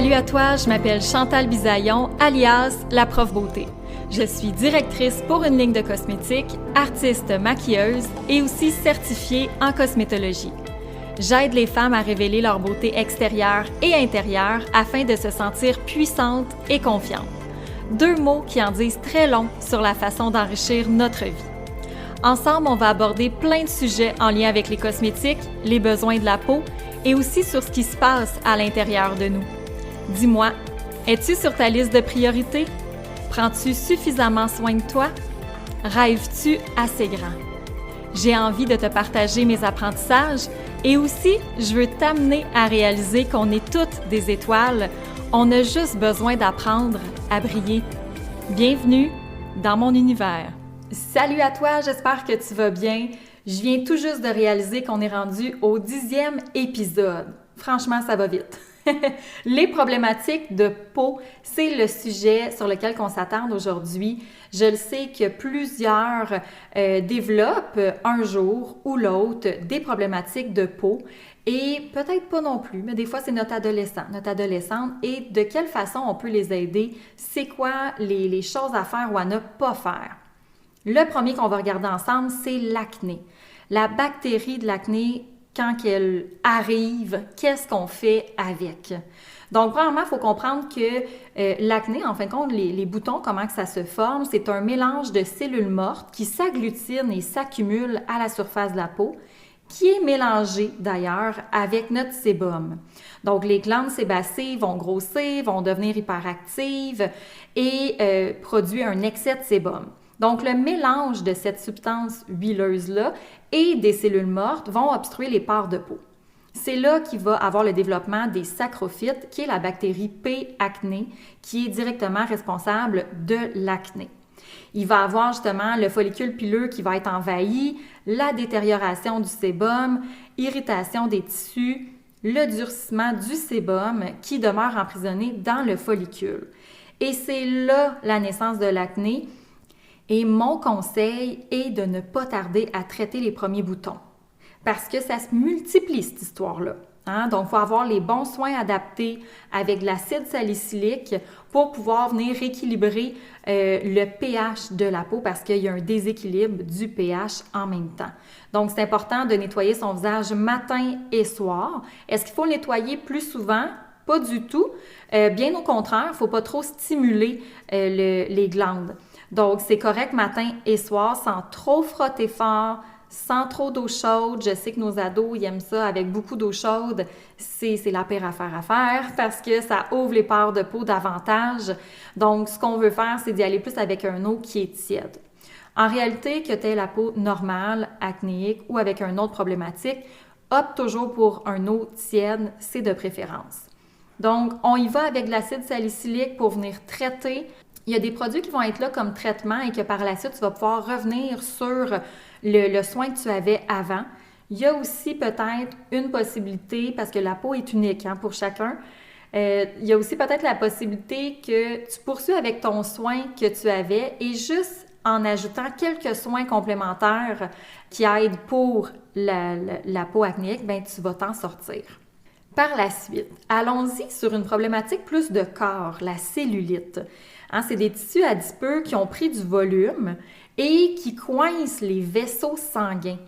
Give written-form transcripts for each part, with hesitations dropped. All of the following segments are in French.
Salut à toi, je m'appelle Chantal Bisaillon, alias la prof beauté. Je suis directrice pour une ligne de cosmétiques, artiste maquilleuse et aussi certifiée en cosmétologie. J'aide les femmes à révéler leur beauté extérieure et intérieure afin de se sentir puissantes et confiantes. Deux mots qui en disent très long sur la façon d'enrichir notre vie. Ensemble, on va aborder plein de sujets en lien avec les cosmétiques, les besoins de la peau et aussi sur ce qui se passe à l'intérieur de nous. Dis-moi, es-tu sur ta liste de priorités? Prends-tu suffisamment soin de toi? Rêves-tu assez grand? J'ai envie de te partager mes apprentissages et aussi, je veux t'amener à réaliser qu'on est toutes des étoiles. On a juste besoin d'apprendre à briller. Bienvenue dans mon univers. Salut à toi, j'espère que tu vas bien. Je viens tout juste de réaliser qu'on est rendu au 10e épisode. Franchement, ça va vite. Les problématiques de peau, c'est le sujet sur lequel on s'attarde aujourd'hui. Je le sais que plusieurs développent un jour ou l'autre des problématiques de peau et peut-être pas non plus, mais des fois c'est notre adolescent, notre adolescente et de quelle façon on peut les aider, c'est quoi les choses à faire ou à ne pas faire. Le premier qu'on va regarder ensemble, c'est l'acné. La bactérie de l'acné, quand elle arrive, qu'est-ce qu'on fait avec? Donc, premièrement, il faut comprendre que l'acné, en fin de compte, les boutons, comment que ça se forme, c'est un mélange de cellules mortes qui s'agglutinent et s'accumulent à la surface de la peau, qui est mélangé d'ailleurs avec notre sébum. Donc, les glandes sébacées vont grossir, vont devenir hyperactives et produire un excès de sébum. Donc, le mélange de cette substance huileuse-là et des cellules mortes vont obstruer les pores de peau. C'est là qu'il va avoir le développement des sacrophytes, qui est la bactérie P. acné, qui est directement responsable de l'acné. Il va avoir justement le follicule pileux qui va être envahi, la détérioration du sébum, irritation des tissus, le durcissement du sébum qui demeure emprisonné dans le follicule. Et c'est là la naissance de l'acné. Et mon conseil est de ne pas tarder à traiter les premiers boutons parce que ça se multiplie cette histoire-là. Donc, il faut avoir les bons soins adaptés avec de l'acide salicylique pour pouvoir venir rééquilibrer le pH de la peau parce qu'il y a un déséquilibre du pH en même temps. Donc, c'est important de nettoyer son visage matin et soir. Est-ce qu'il faut le nettoyer plus souvent? Pas du tout. Bien au contraire, il ne faut pas trop stimuler les glandes. Donc, c'est correct matin et soir sans trop frotter fort, sans trop d'eau chaude. Je sais que nos ados, ils aiment ça avec beaucoup d'eau chaude. C'est la pire affaire à faire parce que ça ouvre les pores de peau davantage. Donc, ce qu'on veut faire, c'est d'y aller plus avec une eau qui est tiède. En réalité, que tu aies la peau normale, acnéique ou avec une autre problématique, opte toujours pour une eau tiède, c'est de préférence. Donc, on y va avec de l'acide salicylique pour venir traiter. Il y a des produits qui vont être là comme traitement et que par la suite, tu vas pouvoir revenir sur le soin que tu avais avant. Il y a aussi peut-être une possibilité, parce que la peau est unique pour chacun, il y a aussi peut-être la possibilité que tu poursuis avec ton soin que tu avais et juste en ajoutant quelques soins complémentaires qui aident pour la peau acnéique, bien, tu vas t'en sortir. Par la suite, allons-y sur une problématique plus de corps, la cellulite. C'est des tissus adipeux qui ont pris du volume et qui coincent les vaisseaux sanguins.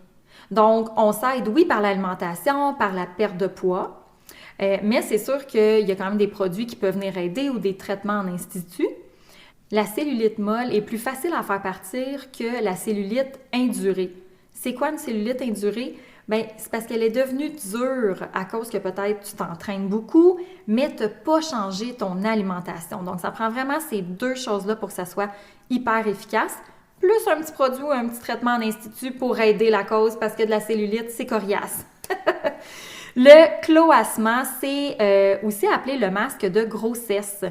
Donc, on s'aide, oui, par l'alimentation, par la perte de poids, mais c'est sûr qu'il y a quand même des produits qui peuvent venir aider ou des traitements en institut. La cellulite molle est plus facile à faire partir que la cellulite indurée. C'est quoi une cellulite indurée? Bien, c'est parce qu'elle est devenue dure à cause que peut-être tu t'entraînes beaucoup, mais tu n'as pas changé ton alimentation. Donc, ça prend vraiment ces deux choses-là pour que ça soit hyper efficace, plus un petit produit ou un petit traitement en institut pour aider la cause parce que de la cellulite, c'est coriace. Le cloasma, c'est aussi appelé le masque de grossesse.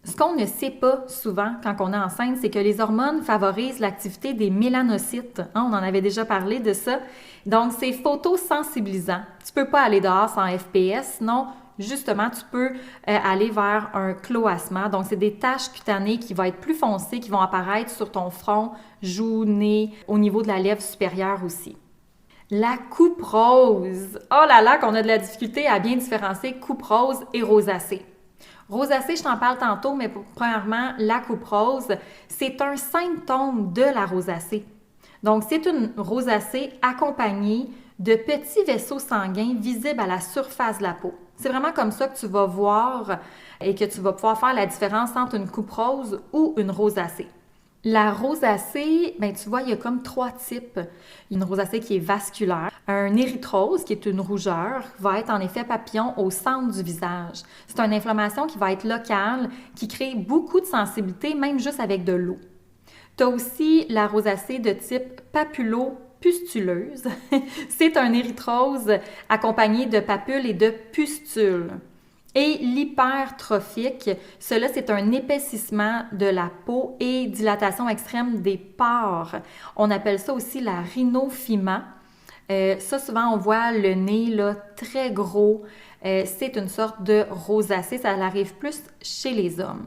Ce qu'on ne sait pas souvent quand on est enceinte, c'est que les hormones favorisent l'activité des mélanocytes. On en avait déjà parlé de ça. Donc, c'est photosensibilisant. Tu peux pas aller dehors sans FPS, sinon, justement, tu peux aller vers un cloasma. Donc, c'est des taches cutanées qui vont être plus foncées, qui vont apparaître sur ton front, joues, nez, au niveau de la lèvre supérieure aussi. La coupe rose. Oh là là, qu'on a de la difficulté à bien différencier coupe rose et rosacée. Rosacée, je t'en parle tantôt, mais premièrement, la coupe rose, c'est un symptôme de la rosacée. Donc, c'est une rosacée accompagnée de petits vaisseaux sanguins visibles à la surface de la peau. C'est vraiment comme ça que tu vas voir et que tu vas pouvoir faire la différence entre une coupe rose ou une rosacée. La rosacée, tu vois, il y a comme 3 types. Une rosacée qui est vasculaire, un érythrose qui est une rougeur, va être en effet papillon au centre du visage. C'est une inflammation qui va être locale, qui crée beaucoup de sensibilité, même juste avec de l'eau. Tu as aussi la rosacée de type papulo-pustuleuse. C'est un érythrose accompagné de papules et de pustules. Et l'hypertrophique, cela c'est un épaississement de la peau et dilatation extrême des pores. On appelle ça aussi la rhinophyma. Ça souvent on voit le nez là, très gros. C'est une sorte de rosacée, ça arrive plus chez les hommes.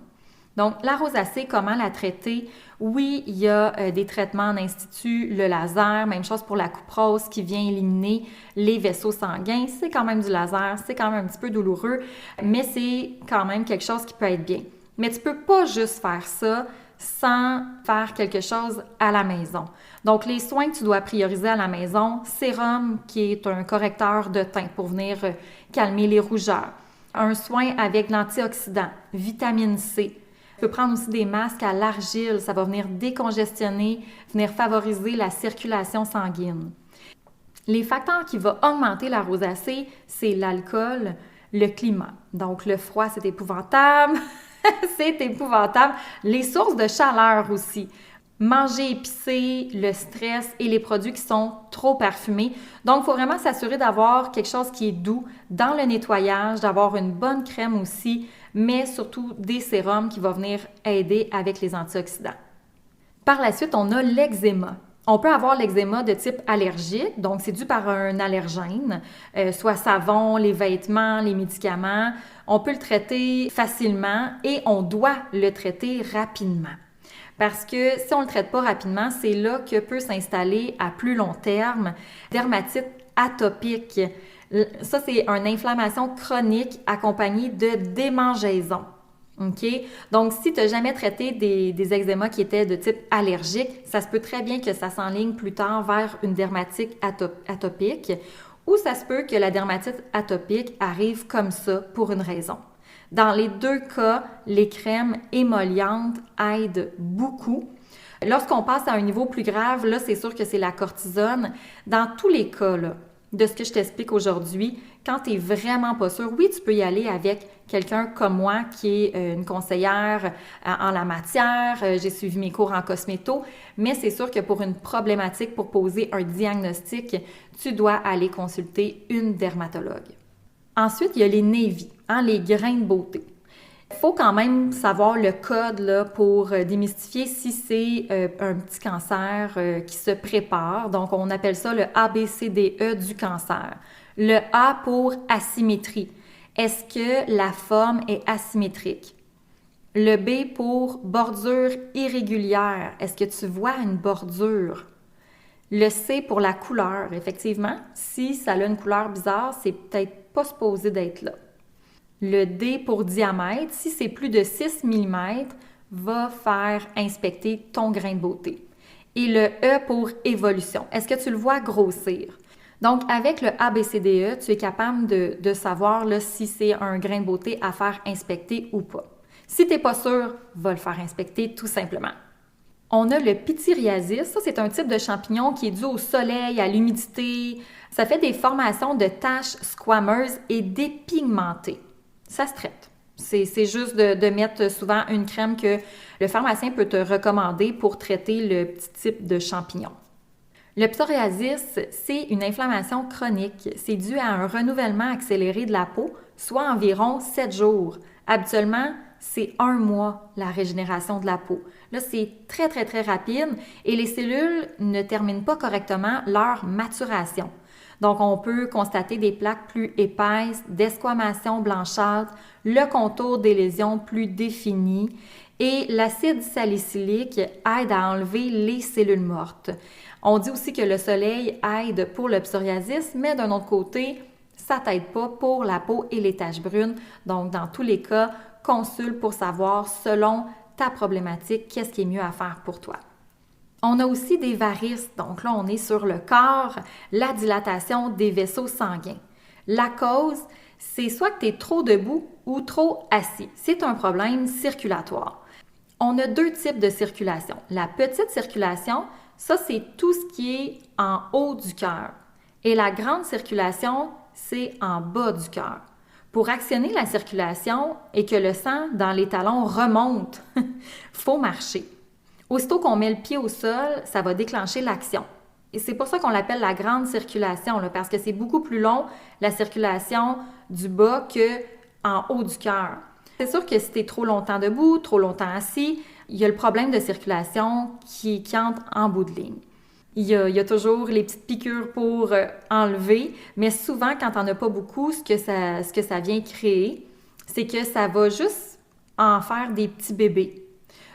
Donc, la rosacée, comment la traiter? Oui, il y a des traitements en institut, le laser, même chose pour la coupe rose qui vient éliminer les vaisseaux sanguins. C'est quand même du laser, c'est quand même un petit peu douloureux, mais c'est quand même quelque chose qui peut être bien. Mais tu peux pas juste faire ça sans faire quelque chose à la maison. Donc, les soins que tu dois prioriser à la maison, sérum qui est un correcteur de teint pour venir calmer les rougeurs. Un soin avec l'antioxydant, vitamine C. Tu peux prendre aussi des masques à l'argile, ça va venir décongestionner, venir favoriser la circulation sanguine. Les facteurs qui vont augmenter la rosacée, c'est l'alcool, le climat. Donc le froid, c'est épouvantable, c'est épouvantable. Les sources de chaleur aussi. Manger épicé, le stress et les produits qui sont trop parfumés. Donc, il faut vraiment s'assurer d'avoir quelque chose qui est doux dans le nettoyage, d'avoir une bonne crème aussi, mais surtout des sérums qui vont venir aider avec les antioxydants. Par la suite, on a l'eczéma. On peut avoir l'eczéma de type allergique, donc c'est dû par un allergène, soit savon, les vêtements, les médicaments. On peut le traiter facilement et on doit le traiter rapidement. Parce que si on ne le traite pas rapidement, c'est là que peut s'installer à plus long terme dermatite atopique. Ça, c'est une inflammation chronique accompagnée de démangeaisons. OK? Donc, si tu n'as jamais traité des eczémas qui étaient de type allergique, ça se peut très bien que ça s'enligne plus tard vers une dermatite atopique ou ça se peut que la dermatite atopique arrive comme ça pour une raison. Dans les 2 cas, les crèmes émollientes aident beaucoup. Lorsqu'on passe à un niveau plus grave, là, c'est sûr que c'est la cortisone. Dans tous les cas, là, de ce que je t'explique aujourd'hui, quand tu n'es vraiment pas sûr, oui, tu peux y aller avec quelqu'un comme moi qui est une conseillère en la matière. J'ai suivi mes cours en cosméto, mais c'est sûr que pour une problématique, pour poser un diagnostic, tu dois aller consulter une dermatologue. Ensuite, il y a les névis, les grains de beauté. Il faut quand même savoir le code là, pour démystifier si c'est un petit cancer qui se prépare. Donc, on appelle ça le ABCDE du cancer. Le A pour asymétrie. Est-ce que la forme est asymétrique? Le B pour bordure irrégulière. Est-ce que tu vois une bordure? Le C pour la couleur. Effectivement, si ça a une couleur bizarre, c'est peut-être pas supposé d'être là. Le D pour diamètre, si c'est plus de 6 mm, va faire inspecter ton grain de beauté. Et le E pour évolution. Est-ce que tu le vois grossir? Donc, avec le ABCDE, tu es capable de savoir là, si c'est un grain de beauté à faire inspecter ou pas. Si tu n'es pas sûr, va le faire inspecter tout simplement. On a le pityriasis. Ça, c'est un type de champignon qui est dû au soleil, à l'humidité. Ça fait des formations de taches squameuses et dépigmentées. Ça se traite. C'est juste de mettre souvent une crème que le pharmacien peut te recommander pour traiter le petit type de champignon. Le psoriasis, c'est une inflammation chronique. C'est dû à un renouvellement accéléré de la peau, soit environ 7 jours. Habituellement, c'est 1 mois la régénération de la peau. Là, c'est très, très, très rapide et les cellules ne terminent pas correctement leur maturation. Donc, on peut constater des plaques plus épaisses, desquamations blanchâtres, le contour des lésions plus défini et l'acide salicylique aide à enlever les cellules mortes. On dit aussi que le soleil aide pour le psoriasis, mais d'un autre côté, ça t'aide pas pour la peau et les taches brunes. Donc, dans tous les cas, consulte pour savoir selon ta problématique qu'est-ce qui est mieux à faire pour toi. On a aussi des varices, donc là on est sur le corps, la dilatation des vaisseaux sanguins. La cause, c'est soit que tu es trop debout ou trop assis. C'est un problème circulatoire. On a 2 types de circulation. La petite circulation, ça c'est tout ce qui est en haut du cœur. Et la grande circulation, c'est en bas du cœur. Pour actionner la circulation et que le sang dans les talons remonte, il faut marcher. Aussitôt qu'on met le pied au sol, ça va déclencher l'action. Et c'est pour ça qu'on l'appelle la grande circulation, là, parce que c'est beaucoup plus long, la circulation du bas qu'en haut du cœur. C'est sûr que si tu es trop longtemps debout, trop longtemps assis, il y a le problème de circulation qui entre en bout de ligne. Il y a toujours les petites piqûres pour enlever, mais souvent, quand tu n'en as pas beaucoup, ce que ça vient créer, c'est que ça va juste en faire des petits bébés.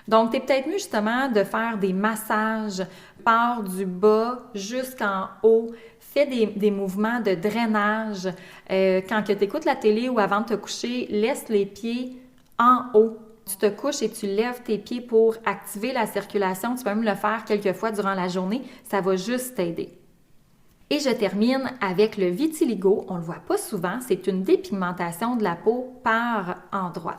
Donc, tu es peut-être mieux justement de faire des massages par du bas jusqu'en haut. Fais des mouvements de drainage. Quand tu écoutes la télé ou avant de te coucher, laisse les pieds en haut. Tu te couches et tu lèves tes pieds pour activer la circulation. Tu peux même le faire quelques fois durant la journée. Ça va juste t'aider. Et je termine avec le vitiligo. On ne le voit pas souvent. C'est une dépigmentation de la peau par endroits.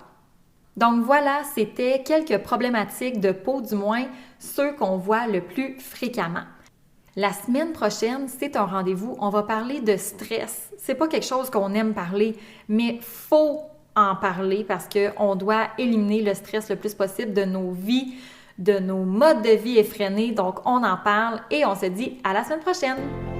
Donc voilà, c'était quelques problématiques de peau, du moins ceux qu'on voit le plus fréquemment. La semaine prochaine, c'est un rendez-vous. On va parler de stress. C'est pas quelque chose qu'on aime parler, mais faut en parler parce qu'on doit éliminer le stress le plus possible de nos vies, de nos modes de vie effrénés. Donc, on en parle et on se dit à la semaine prochaine!